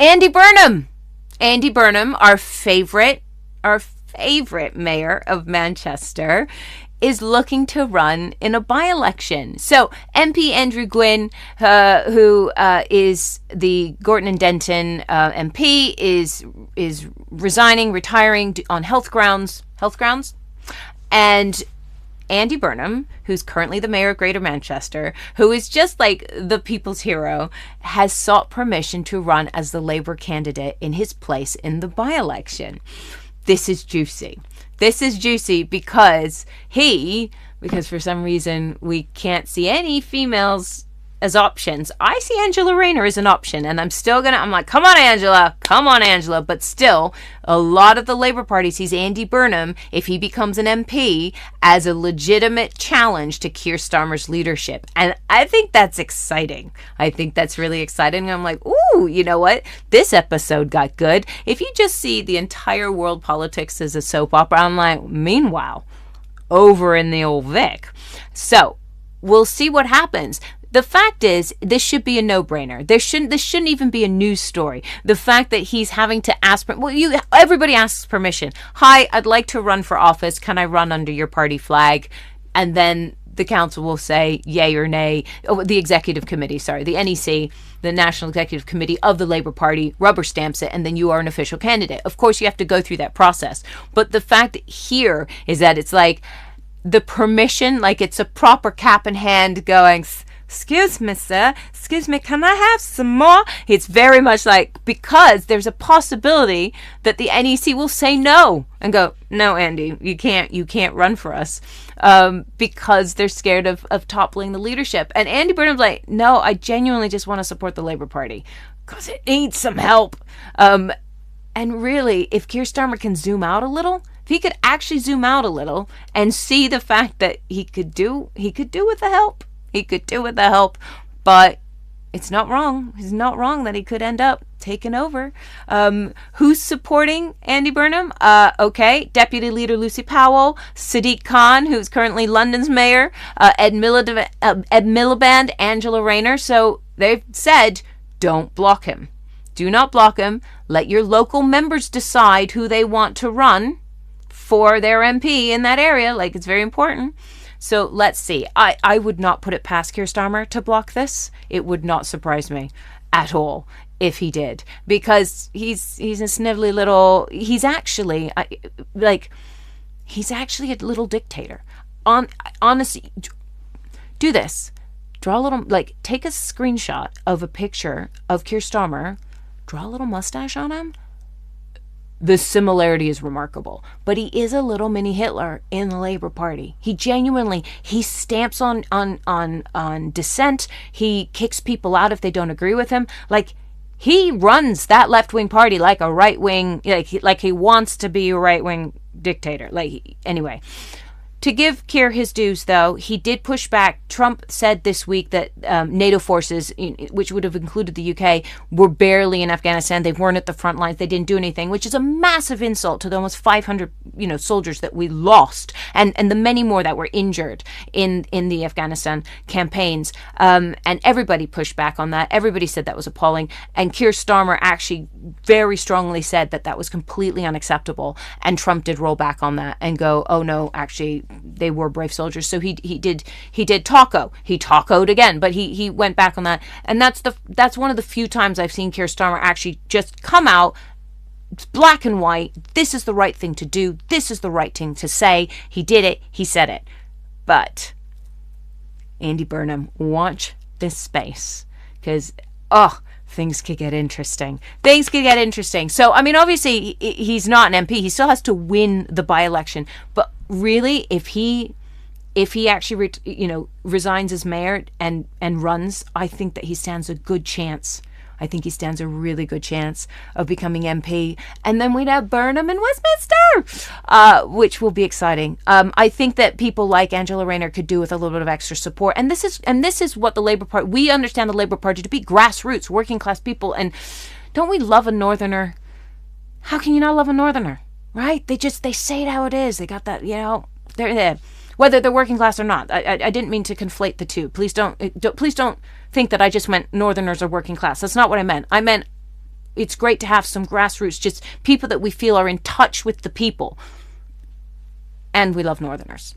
Andy Burnham. Andy Burnham, our favorite mayor of Manchester, is looking to run in a by-election. So MP Andrew Gwynn, who is the Gorton and Denton MP, is retiring on health grounds. And Andy Burnham, who's currently the mayor of Greater Manchester, who is just like the people's hero, has sought permission to run as the Labour candidate in his place in the by-election. This is juicy. Because for some reason we can't see any females as options. I see Angela Rayner as an option, and I'm like, come on, Angela. But still, a lot of the Labour Party sees Andy Burnham, if he becomes an MP, as a legitimate challenge to Keir Starmer's leadership. And I think that's exciting. I think that's really exciting. I'm like, ooh, you know what? This episode got good. If you just see the entire world politics as a soap opera, I'm like, meanwhile, over in the old Vic. So, we'll see what happens. The fact is, this should be a no-brainer. This shouldn't even be a news story. The fact that he's having to ask, everybody asks permission. Hi, I'd like to run for office. Can I run under your party flag? And then the council will say yay or nay. The executive committee, the NEC, the National Executive Committee of the Labour Party, rubber stamps it, and then you are an official candidate. Of course, you have to go through that process. But the fact here is that it's like the permission, like it's a proper cap in hand going, excuse me, sir. Excuse me, can I have some more? It's very much like, because there's a possibility that the NEC will say no and go, no, Andy, you can't run for us, because they're scared of toppling the leadership. And Andy Burnham's like, no, I genuinely just want to support the Labour Party because it needs some help. And really, if Keir Starmer can zoom out a little, if he could actually zoom out a little and see the fact that he could do with the help. He could do with the help, but it's not wrong. It's not wrong that he could end up taking over. Who's supporting Andy Burnham? Okay, Deputy Leader Lucy Powell, Sadiq Khan, who's currently London's mayor, Ed Miliband, Angela Rayner. So they've said, don't block him. Do not block him. Let your local members decide who they want to run for their MP in that area. Like, it's very important. So let's see. I would not put it past Keir Starmer to block this. It would not surprise me at all if he did, because he's a snivelly little. He's actually he's actually a little dictator. Honestly, do this. Draw a little, take a screenshot of a picture of Keir Starmer. Draw a little mustache on him. The similarity is remarkable, but he is a little mini Hitler in the Labour Party. He stamps on dissent. He kicks people out if they don't agree with him. Like, he runs that left-wing party like a right-wing, like he wants to be a right-wing dictator. Anyway. To give Keir his dues, though, he did push back. Trump said this week that NATO forces, which would have included the UK, were barely in Afghanistan. They weren't at the front lines. They didn't do anything, which is a massive insult to the almost 500, soldiers that we lost, and the many more that were injured in the Afghanistan campaigns. And everybody pushed back on that. Everybody said that was appalling. And Keir Starmer actually very strongly said that was completely unacceptable. And Trump did roll back on that and go, oh no, actually, they were brave soldiers. So he did taco. He tacoed again, but he went back on that. And that's one of the few times I've seen Keir Starmer actually just come out, black and white. This is the right thing to do. This is the right thing to say. He did it. He said it. But Andy Burnham, watch this space, because things could get interesting. So, obviously, he's not an MP. He still has to win the by-election. But really, if he actually, resigns as mayor and runs, I think that he stands a good chance. I think he stands a really good chance of becoming MP. And then we'd have Burnham in Westminster, which will be exciting. I think that people like Angela Rayner could do with a little bit of extra support. And this is what the Labour Party, we understand the Labour Party to be grassroots, working class people. And don't we love a Northerner? How can you not love a Northerner, right? They say it how it is. They got that, they're there. Whether they're working class or not. I didn't mean to conflate the two. Please don't think that I just meant Northerners are working class. That's not what I meant. I meant it's great to have some grassroots, just people that we feel are in touch with the people. And we love Northerners.